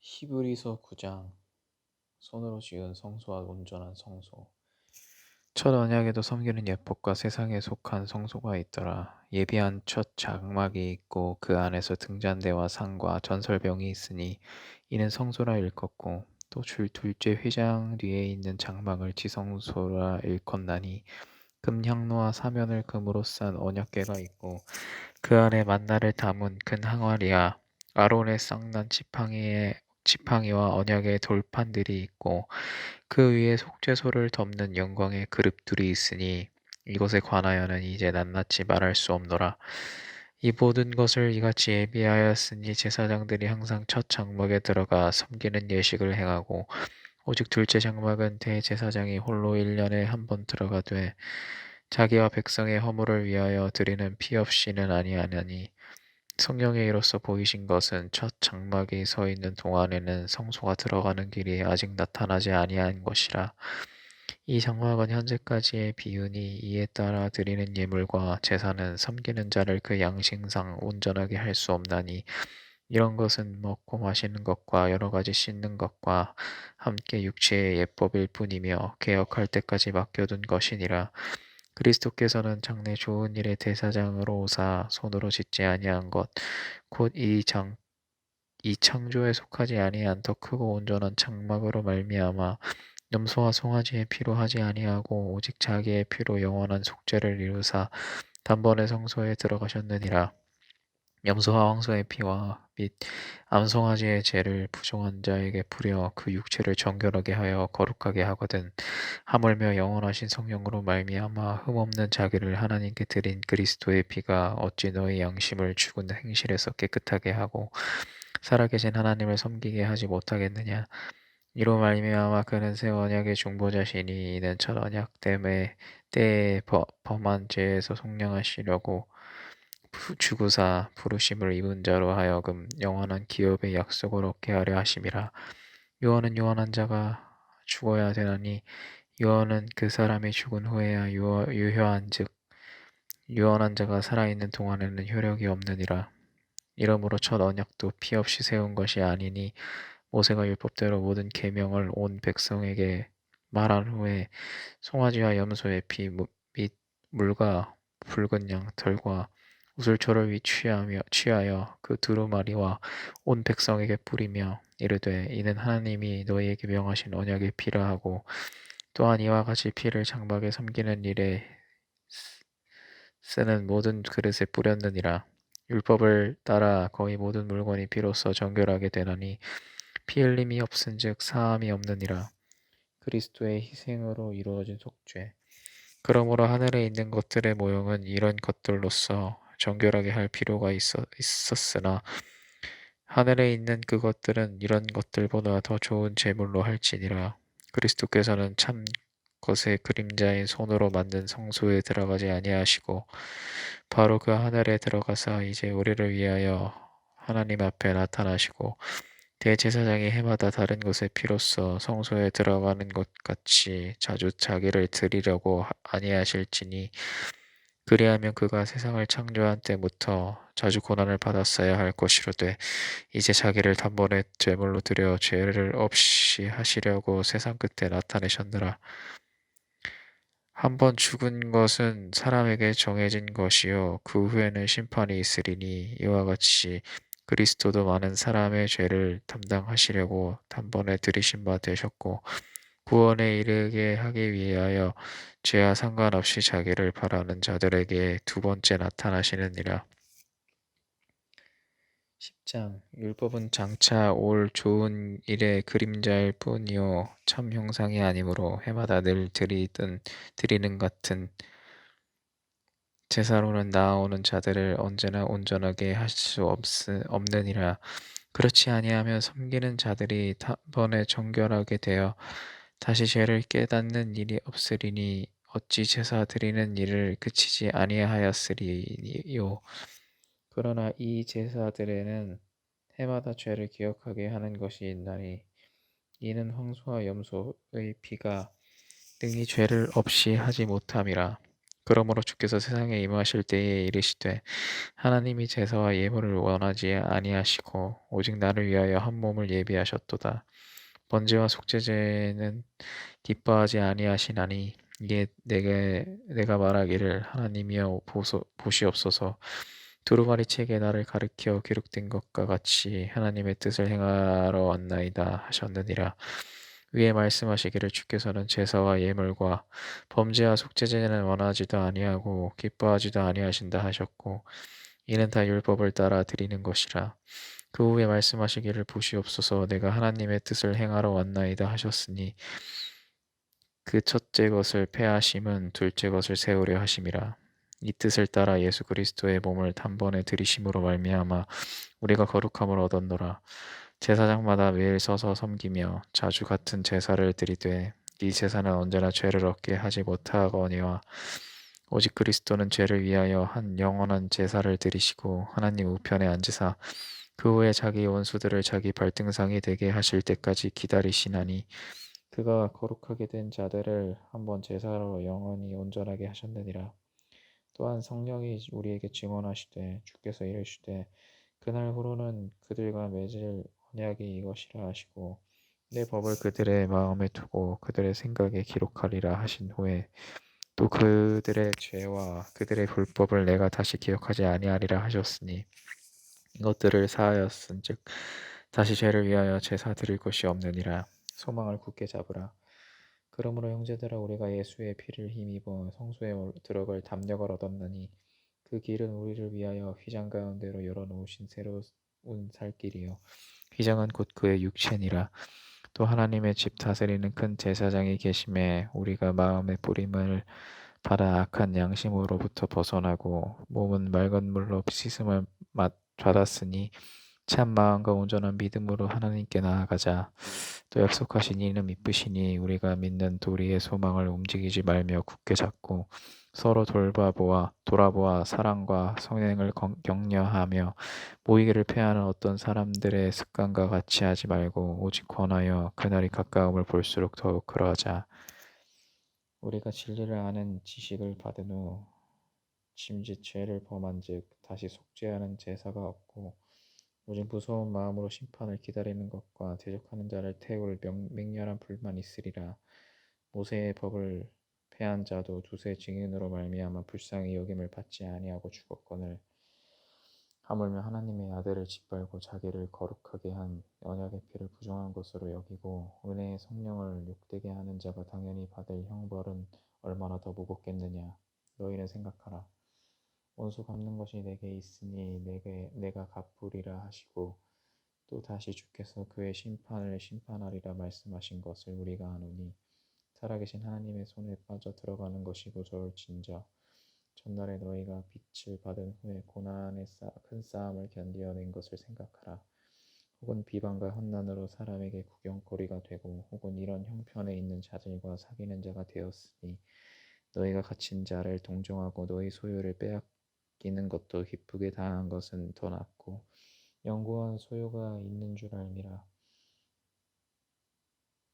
히브리서 9장. 손으로 지은 성소와 온전한 성소. 첫 언약에도 섬기는 예법과 세상에 속한 성소가 있더라. 예비한 첫 장막이 있고 그 안에서 등잔대와 상과 전설병이 있으니 이는 성소라 일컫고, 또 둘째 휘장 뒤에 있는 장막을 지성소라 일컫나니 금향로와 사면을 금으로 싼 언약궤가 있고 그 안에 만나를 담은 큰 항아리와 아론의 쌍난 지팡이와 언약의 돌판들이 있고 그 위에 속죄소를 덮는 영광의 그룹들이 있으니 이것에 관하여는 이제 낱낱이 말할 수 없노라. 이 모든 것을 이같이 예비하였으니 제사장들이 항상 첫 장막에 들어가 섬기는 예식을 행하고, 오직 둘째 장막은 대제사장이 홀로 1년에 한 번 들어가되 자기와 백성의 허물을 위하여 드리는 피 없이는 아니하나니, 성령의 이로써 보이신 것은 첫 장막이 서 있는 동안에는 성소가 들어가는 길이 아직 나타나지 아니한 것이라. 이 장막은 현재까지의 비유니 이에 따라 드리는 예물과 제사는 섬기는 자를 그 양식상 온전하게 할 수 없나니, 이런 것은 먹고 마시는 것과 여러 가지 씻는 것과 함께 육체의 예법일 뿐이며 개혁할 때까지 맡겨둔 것이니라. 그리스도께서는 장래 좋은 일의 대사장으로 오사 손으로 짓지 아니한 것, 곧 이 창조에 속하지 아니한 더 크고 온전한 장막으로 말미암아 염소와 송아지의 피로 하지 아니하고 오직 자기의 피로 영원한 속죄를 이루사 단번에 성소에 들어가셨느니라. 염소와 황소의 피와 및 암송아지의 죄를 부정한 자에게 뿌려 그 육체를 정결하게 하여 거룩하게 하거든. 하물며 영원하신 성령으로 말미암아 흠없는 자기를 하나님께 드린 그리스도의 피가 어찌 너희 양심을 죽은 행실에서 깨끗하게 하고 살아계신 하나님을 섬기게 하지 못하겠느냐. 이로 말미암아 그는 새 언약의 중보자시니 이는 첫 언약 때에 범한 죄에서 속량하시려고 주구사 부르심을 입은 자로 하여금 영원한 기업의 약속을 얻게 하려 하심이라. 유언은 유언한 자가 죽어야 되나니 유언은 그 사람이 죽은 후에야 유효한즉 유언한 자가 살아있는 동안에는 효력이 없느니라. 이러므로 첫 언약도 피 없이 세운 것이 아니니 모세가 율법대로 모든 계명을 온 백성에게 말한 후에 송아지와 염소의 피 및 물과 붉은 양 털과 우슬초를 취하여 그 두루마리와 온 백성에게 뿌리며 이르되 이는 하나님이 너희에게 명하신 언약의 피라 하고, 또한 이와 같이 피를 장막에 섬기는 일에 쓰는 모든 그릇에 뿌렸느니라. 율법을 따라 거의 모든 물건이 피로써 정결하게 되나니 피 흘림이 없은즉 사함이 없느니라. 그리스도의 희생으로 이루어진 속죄. 그러므로 하늘에 있는 것들의 모형은 이런 것들로서 정결하게 할 필요가 있었으나 하늘에 있는 그것들은 이런 것들보다 더 좋은 제물로 할지니라. 그리스도께서는 참 것의 그림자인 손으로 만든 성소에 들어가지 아니하시고 바로 그 하늘에 들어가사 이제 우리를 위하여 하나님 앞에 나타나시고 대제사장이 해마다 다른 것의 피로써 성소에 들어가는 것 같이 자주 자기를 드리려고 아니하실지니, 그리하면 그가 세상을 창조한 때부터 자주 고난을 받았어야 할 것이로되 이제 자기를 단번에 제물로 드려 죄를 없이 하시려고 세상 끝에 나타내셨느라. 한 번 죽은 것은 사람에게 정해진 것이요 그 후에는 심판이 있으리니, 이와 같이 그리스도도 많은 사람의 죄를 담당하시려고 단번에 들이신 바 되셨고 구원에 이르게 하기 위하여 죄와 상관없이 자기를 바라는 자들에게 두 번째 나타나시느니라. 10장. 율법은 장차 올 좋은 일의 그림자일 뿐이요 참 형상이 아니므로 해마다 늘 드리는 같은 제사로는 나아오는 자들을 언제나 온전하게 할 수 없느니라. 그렇지 아니하면 섬기는 자들이 단번에 정결하게 되어 다시 죄를 깨닫는 일이 없으리니 어찌 제사 드리는 일을 그치지 아니하였으리요. 그러나 이 제사들에는 해마다 죄를 기억하게 하는 것이 있나니, 이는 황소와 염소의 피가 능히 죄를 없이 하지 못함이라. 그러므로 주께서 세상에 임하실 때에 이르시되 하나님이 제사와 예물을 원하지 아니하시고 오직 나를 위하여 한 몸을 예비하셨도다. 번제와 속죄제는 기뻐하지 아니하시나니 이게 내가 말하기를 하나님이여 보시옵소서. 두루마리 책에 나를 가리켜 기록된 것과 같이 하나님의 뜻을 행하러 왔나이다 하셨느니라. 위에 말씀하시기를 주께서는 제사와 예물과 범죄와 속죄제는 원하지도 아니하고 기뻐하지도 아니하신다 하셨고 이는 다 율법을 따라 드리는 것이라. 그 후에 말씀하시기를 보시옵소서 내가 하나님의 뜻을 행하러 왔나이다 하셨으니 그 첫째 것을 패하심은 둘째 것을 세우려 하심이라. 이 뜻을 따라 예수 그리스도의 몸을 단번에 들이심으로 말미암아 우리가 거룩함을 얻었노라. 제사장마다 매일 서서 섬기며 자주 같은 제사를 드리되 이 제사는 언제나 죄를 얻게 하지 못하거니와 오직 그리스도는 죄를 위하여 한 영원한 제사를 드리시고 하나님 우편에 앉으사 그 후에 자기 원수들을 자기 발등상이 되게 하실 때까지 기다리시나니 그가 거룩하게 된 자들을 한번 제사로 영원히 온전하게 하셨느니라. 또한 성령이 우리에게 증언하시되 주께서 이르시되 그날 후로는 그들과 맺을 언약이 이것이라 하시고 내 법을 그들의 마음에 두고 그들의 생각에 기록하리라 하신 후에 또 그들의 죄와 그들의 불법을 내가 다시 기억하지 아니하리라 하셨으니 이것들을 사하였은즉 다시 죄를 위하여 제사 드릴 것이 없느니라. 소망을 굳게 잡으라. 그러므로 형제들아 우리가 예수의 피를 힘입어 성소에 들어갈 담력을 얻었나니 그 길은 우리를 위하여 휘장 가운데로 열어놓으신 새로운 살 길이요 휘장은 곧 그의 육체니라. 또 하나님의 집 다스리는 큰 제사장이 계심에 우리가 마음의 뿌림을 받아 악한 양심으로부터 벗어나고 몸은 맑은 물로 씻음을 받았으니 참 마음과 온전한 믿음으로 하나님께 나아가자. 또 약속하신 이는 미쁘시니 우리가 믿는 도리의 소망을 움직이지 말며 굳게 잡고 서로 돌아보아 사랑과 성행을 격려하며 모이기를 패하는 어떤 사람들의 습관과 같이 하지 말고 오직 권하여 그날이 가까움을 볼수록 더욱 그러하자. 우리가 진리를 아는 지식을 받은 후 짐짓 죄를 범한즉 다시 속죄하는 제사가 없고 오직 무서운 마음으로 심판을 기다리는 것과 대적하는 자를 태울 맹렬한 불만 있으리라. 모세의 법을 패한 자도 두세 증인으로 말미암아 불쌍히 여김을 받지 아니하고 죽었거늘 하물며 하나님의 아들을 짓밟고 자기를 거룩하게 한 언약의 피를 부정한 것으로 여기고 은혜의 성령을 욕되게 하는 자가 당연히 받을 형벌은 얼마나 더 무겁겠느냐. 너희는 생각하라. 원수 갚는 것이 내게 있으니 내가 갚으리라 하시고 또 다시 주께서 그의 심판을 심판하리라 말씀하신 것을 우리가 아노니 살아계신 하나님의 손에 빠져 들어가는 것이고 좋을진저 전날에 너희가 빛을 받은 후에 고난의 큰 싸움을 견디어낸 것을 생각하라. 혹은 비방과 험난으로 사람에게 구경거리가 되고 혹은 이런 형편에 있는 자들과 사귀는 자가 되었으니 너희가 갇힌 자를 동정하고 너희 소유를 빼앗기는 것도 기쁘게 당한 것은 더 낫고 영구한 소유가 있는 줄 알미라.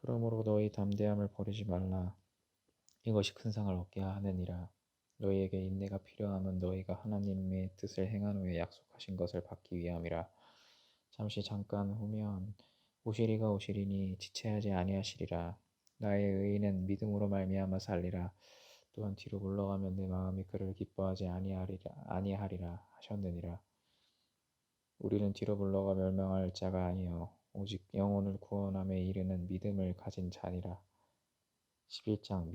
그러므로 너희 담대함을 버리지 말라. 이것이 큰 상을 얻게 하느니라. 너희에게 인내가 필요함은 너희가 하나님의 뜻을 행한 후에 약속하신 것을 받기 위함이라. 잠깐 후면 오시리가 오시리니 지체하지 아니하시리라. 나의 의인은 믿음으로 말미암아 살리라. 또한 뒤로 물러가면 내 마음이 그를 기뻐하지 아니하리라 하셨느니라. 우리는 뒤로 물러가 멸망할 자가 아니요 오직 영혼을 구원함에 이르는 믿음을 가진 자니라. 11장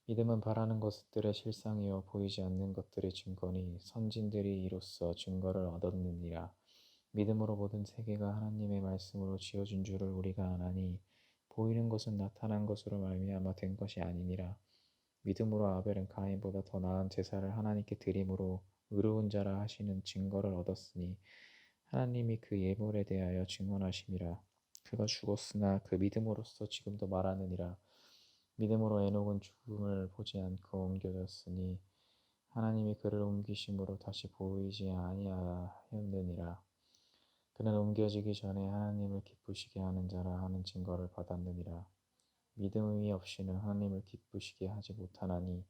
믿음은 바라는 것들의 실상이요 보이지 않는 것들의 증거니 선진들이 이로써 증거를 얻었느니라. 믿음으로 모든 세계가 하나님의 말씀으로 지어진 줄을 우리가 아나니 보이는 것은 나타난 것으로 말미암아 된 것이 아니니라. 믿음으로 아벨은 가인보다 더 나은 제사를 하나님께 드림으로 의로운 자라 하시는 증거를 얻었으니 하나님이 그 예물에 대하여 증언하심이라. 그가 죽었으나 그 믿음으로써 지금도 말하느니라. 믿음으로 에녹은 죽음을 보지 않고 옮겨졌으니 하나님이 그를 옮기심으로 다시 보이지 아니하였느니라. 그는 옮겨지기 전에 하나님을 기쁘시게 하는 자라 하는 증거를 받았느니라. 믿음이 없이는 하나님을 기쁘시게 하지 못하나니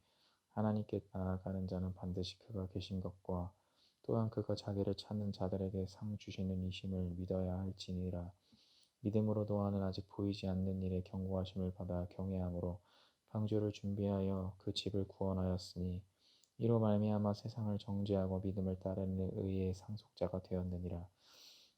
하나님께 나아가는 자는 반드시 그가 계신 것과 또한 그가 자기를 찾는 자들에게 상 주시는 이심을 믿어야 할지니라. 믿음으로 노아는 아직 보이지 않는 일에 경고하심을 받아 경외함으로 방주를 준비하여 그 집을 구원하였으니 이로 말미암아 세상을 정죄하고 믿음을 따르는 의의 상속자가 되었느니라.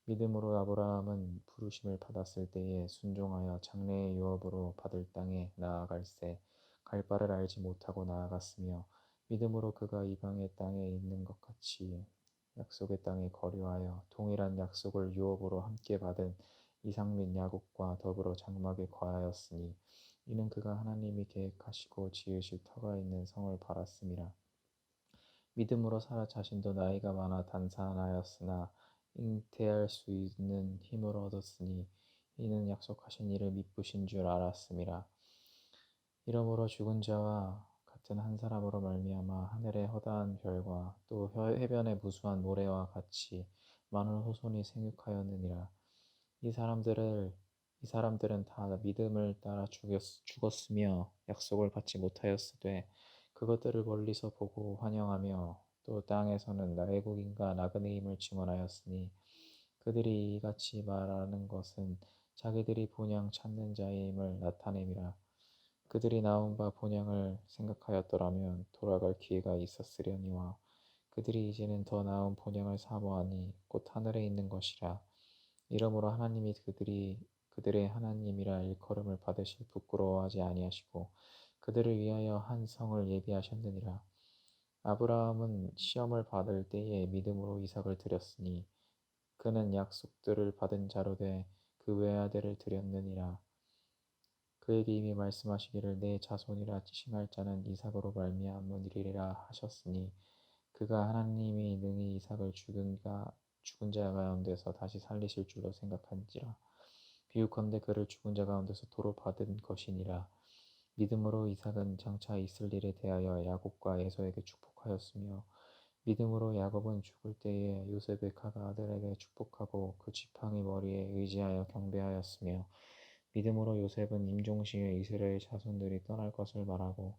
믿음으로 아브라함은 부르심을 받았을 때에 순종하여 장래의 유업으로 받을 땅에 나아갈새 갈 바를 알지 못하고 나아갔으며 믿음으로 그가 이방의 땅에 있는 것 같이 약속의 땅에 거류하여 동일한 약속을 유업으로 함께 받은 이삭 및 야곱과 더불어 장막에 거하였으니 이는 그가 하나님이 계획하시고 지으실 터가 있는 성을 바랐음이라. 믿음으로 사라 자신도 나이가 많아 단산하였으나 잉태할 수 있는 힘을 얻었으니 이는 약속하신 이를 미쁘신 줄 알았음이라. 이러므로 죽은 자와 같은 한 사람으로 말미암아 하늘의 허다한 별과 또 해변의 무수한 모래와 같이 많은 후손이 생육하였느니라. 이 사람들을 이 사람들은 다 믿음을 따라 죽었으며 약속을 받지 못하였으되 그것들을 멀리서 보고 환영하며 또 땅에서는 애국인과 나그네임을 증언하였으니 그들이 이같이 말하는 것은 자기들이 본향 찾는 자임을 나타냄이라. 그들이 나온 바 본향을 생각하였더라면 돌아갈 기회가 있었으려니와 그들이 이제는 더 나은 본향을 사모하니 곧 하늘에 있는 것이라. 이러므로 하나님이 그들의 하나님이라 일컬음을 받으실 부끄러워하지 아니하시고 그들을 위하여 한 성을 예비하셨느니라. 아브라함은 시험을 받을 때에 믿음으로 이삭을 드렸으니 그는 약속들을 받은 자로 돼 그 외아들을 드렸느니라. 그에게 이미 말씀하시기를 내 자손이라 칭할 자는 이삭으로 말미암으리라 하셨으니 그가 하나님이 능히 이삭을 죽은 자 가운데서 다시 살리실 줄로 생각한지라. 비유컨대 그를 죽은 자 가운데서 도로 받은 것이니라. 믿음으로 이삭은 장차 있을 일에 대하여 야곱과 에서에게 축복하였으며 믿음으로 야곱은 죽을 때에 요셉의 가가 아들에게 축복하고 그 지팡이 머리에 의지하여 경배하였으며 믿음으로 요셉은 임종시에 이스라엘 자손들이 떠날 것을 말하고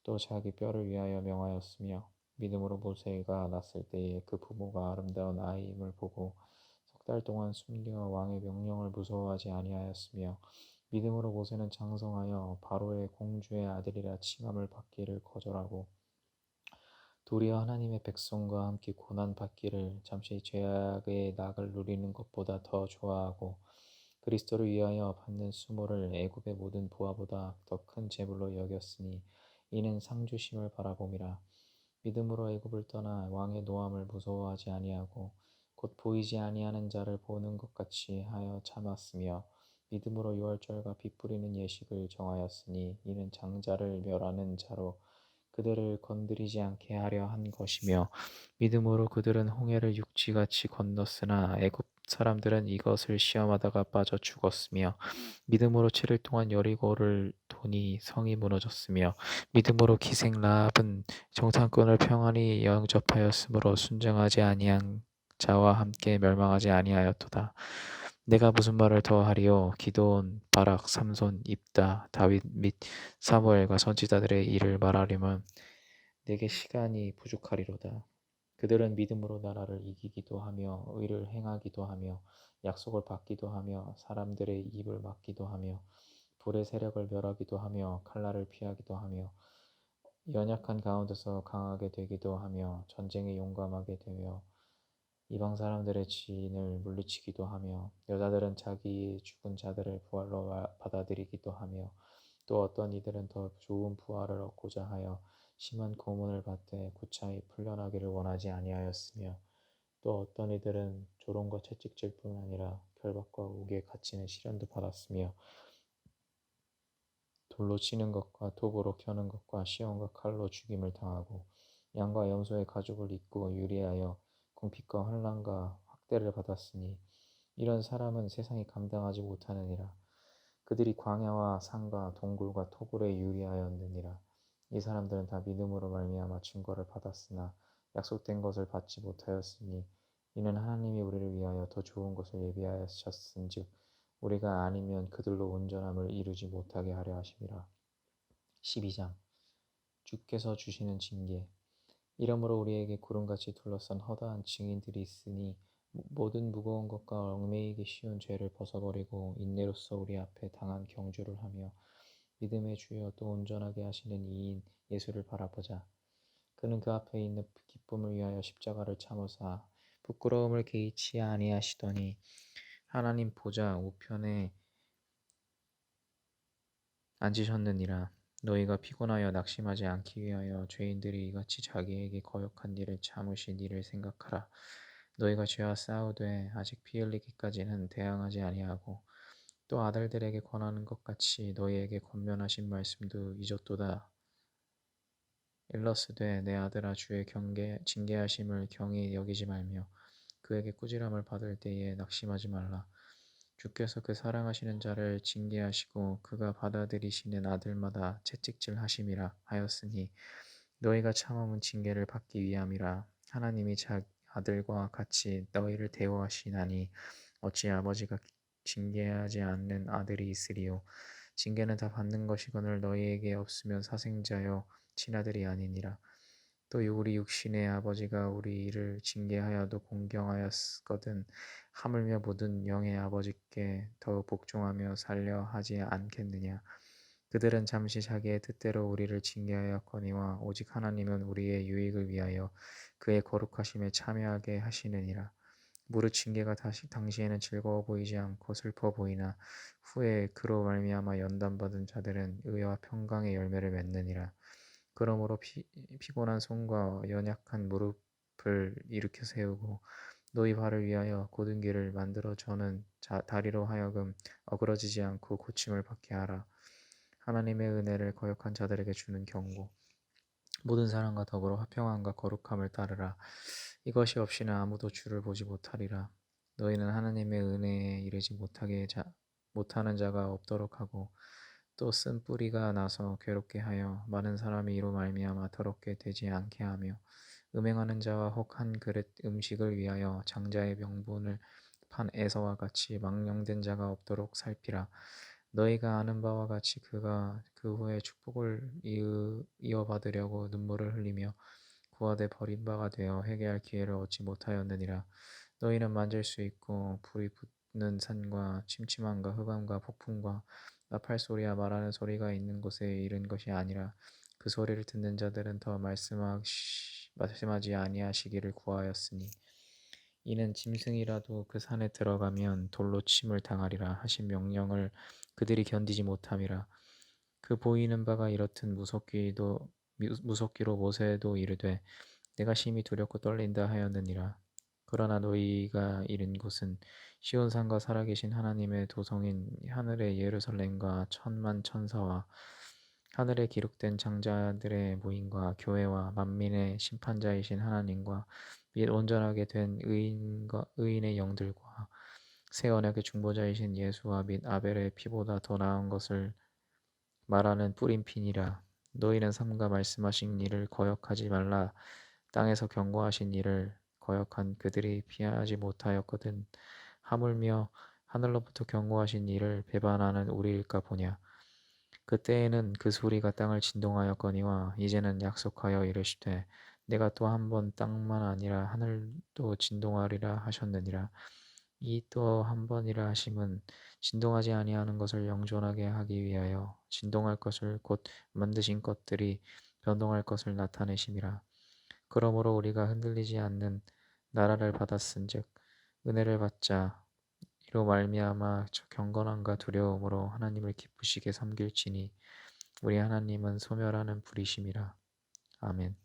또 자기 뼈를 위하여 명하였으며 믿음으로 모세가 났을 때에 그 부모가 아름다운 아이임을 보고 석 달 동안 숨겨 왕의 명령을 무서워하지 아니하였으며 믿음으로 모세는 장성하여 바로의 공주의 아들이라 칭함을 받기를 거절하고 도리어 하나님의 백성과 함께 고난 받기를 잠시 죄악의 낙을 누리는 것보다 더 좋아하고 그리스도를 위하여 받는 수모를 애굽의 모든 부하보다 더 큰 재물로 여겼으니 이는 상 주심을 바라봄이라. 믿음으로 애굽을 떠나 왕의 노함을 무서워하지 아니하고 곧 보이지 아니하는 자를 보는 것 같이 하여 참았으며 믿음으로 유월절과 피 뿌리는 예식을 정하였으니 이는 장자를 멸하는 자로 그들을 건드리지 않게 하려 한 것이며 믿음으로 그들은 홍해를 육지같이 건넜으나 애굽 사람들은 이것을 시험하다가 빠져 죽었으며 믿음으로 7일 동안 여리고를 도니 성이 무너졌으며 믿음으로 기생 라합은 정탐꾼을 평안히 영접하였으므로 순정하지 아니한 자와 함께 멸망하지 아니하였도다. 내가 무슨 말을 더 하리요? 기드온, 바락, 삼손, 입다, 다윗 및 사무엘과 선지자들의 일을 말하려면 내게 시간이 부족하리로다. 그들은 믿음으로 나라를 이기기도 하며 의를 행하기도 하며 약속을 받기도 하며 사람들의 입을 막기도 하며 불의 세력을 멸하기도 하며 칼날을 피하기도 하며 연약한 가운데서 강하게 되기도 하며 전쟁에 용감하게 되며 이방 사람들의 지인을 물리치기도 하며 여자들은 자기의 죽은 자들을 부활로 받아들이기도 하며 또 어떤 이들은 더 좋은 부활을 얻고자 하여 심한 고문을 받되 구차히 풀려나기를 원하지 아니하였으며 또 어떤 이들은 조롱과 채찍질 뿐 아니라 결박과 옥에 갇히는 시련도 받았으며 돌로 치는 것과 톱으로 켜는 것과 시험과 칼로 죽임을 당하고 양과 염소의 가죽을 입고 유리하여 궁핍과 환난과 학대를 받았으니 이런 사람은 세상이 감당하지 못하느니라. 그들이 광야와 산과 동굴과 토굴에 유리하였느니라. 이 사람들은 다 믿음으로 말미암아 증거를 받았으나 약속된 것을 받지 못하였으니 이는 하나님이 우리를 위하여 더 좋은 것을 예비하셨은즉 우리가 아니면 그들로 온전함을 이루지 못하게 하려 하심이라. 12장 주께서 주시는 징계. 이러므로 우리에게 구름같이 둘러싼 허다한 증인들이 있으니 모든 무거운 것과 얽매이기 쉬운 죄를 벗어버리고 인내로써 우리 앞에 당한 경주를 하며 믿음의 주여 또 온전하게 하시는 이인 예수를 바라보자. 그는 그 앞에 있는 기쁨을 위하여 십자가를 참으사 부끄러움을 개의치 아니하시더니 하나님 보좌 우편에 앉으셨느니라. 너희가 피곤하여 낙심하지 않기 위하여 죄인들이 이같이 자기에게 거역한 일을 참으신 이를 생각하라. 너희가 죄와 싸우되 아직 피 흘리기까지는 대항하지 아니하고 또 아들들에게 권하는 것 같이 너희에게 권면하신 말씀도 잊었도다. 일러스되 내 아들아 주의 징계하심을 경히 여기지 말며 그에게 꾸지람을 받을 때에 낙심하지 말라. 주께서 그 사랑하시는 자를 징계하시고 그가 받아들이시는 아들마다 채찍질 하심이라 하였으니 너희가 참음은 징계를 받기 위함이라. 하나님이 자 아들과 같이 너희를 대우하시나니 어찌 아버지가 징계하지 않는 아들이 있으리요. 징계는 다 받는 것이거늘 너희에게 없으면 사생자여 친아들이 아니니라. 또 우리 육신의 아버지가 우리를 징계하여도 공경하였거든 하물며 모든 영의 아버지께 더욱 복종하며 살려 하지 않겠느냐. 그들은 잠시 자기의 뜻대로 우리를 징계하였거니와 오직 하나님은 우리의 유익을 위하여 그의 거룩하심에 참여하게 하시느니라. 무릇 징계가 당시에는 즐거워 보이지 않고 슬퍼 보이나 후에 그로 말미암아 연단받은 자들은 의와 평강의 열매를 맺느니라. 그러므로 피곤한 손과 연약한 무릎을 일으켜 세우고 너희 발을 위하여 곧은 길을 만들어 저는 다리로 하여금 어그러지지 않고 고침을 받게 하라. 하나님의 은혜를 거역한 자들에게 주는 경고. 모든 사람과 더불어 화평함과 거룩함을 따르라. 이것이 없이는 아무도 주를 보지 못하리라. 너희는 하나님의 은혜에 이르지 못하는 자가 없도록 하고 또 쓴 뿌리가 나서 괴롭게 하여 많은 사람이 이로 말미암아 더럽게 되지 않게 하며 음행하는 자와 혹 한 그릇 음식을 위하여 장자의 명분을 판 에서와 같이 망령된 자가 없도록 살피라. 너희가 아는 바와 같이 그가 그 후에 축복을 이어받으려고 눈물을 흘리며 구하되 버린 바가 되어 회개할 기회를 얻지 못하였느니라. 너희는 만질 수 있고 불이 붙는 산과 침침함과 흑암과 폭풍과 나팔 소리와 말하는 소리가 있는 곳에 이른 것이 아니라 그 소리를 듣는 자들은 더 말씀하지 아니하시기를 구하였으니 이는 짐승이라도 그 산에 들어가면 돌로 침을 당하리라 하신 명령을 그들이 견디지 못함이라. 그 보이는 바가 이렇듯 무섭기로 모세도 이르되 내가 심히 두렵고 떨린다 하였느니라. 그러나 너희가 이른 곳은 시온산과 살아계신 하나님의 도성인 하늘의 예루살렘과 천만 천사와 하늘에 기록된 장자들의 모임과 교회와 만민의 심판자이신 하나님과 및 온전하게 된 의인의 영들과 새 언약의 중보자이신 예수와 및 아벨의 피보다 더 나은 것을 말하는 뿌린 피니라. 너희는 삼가 말씀하신 일을 거역하지 말라. 땅에서 경고하신 일을 거역한 그들이 피하지 못하였거든. 하물며 하늘로부터 경고하신 일을 배반하는 우리일까 보냐. 그때에는 그 소리가 땅을 진동하였거니와 이제는 약속하여 이르시되 내가 또 한 번 땅만 아니라 하늘도 진동하리라 하셨느니라. 이 또 한 번이라 하심은 진동하지 아니하는 것을 영존하게 하기 위하여 진동할 것을 곧 만드신 것들이 변동할 것을 나타내심이라. 그러므로 우리가 흔들리지 않는 나라를 받았은즉 은혜를 받자. 이로 말미암아 경건함과 두려움으로 하나님을 기쁘시게 섬길지니 우리 하나님은 소멸하는 불이심이라. 아멘.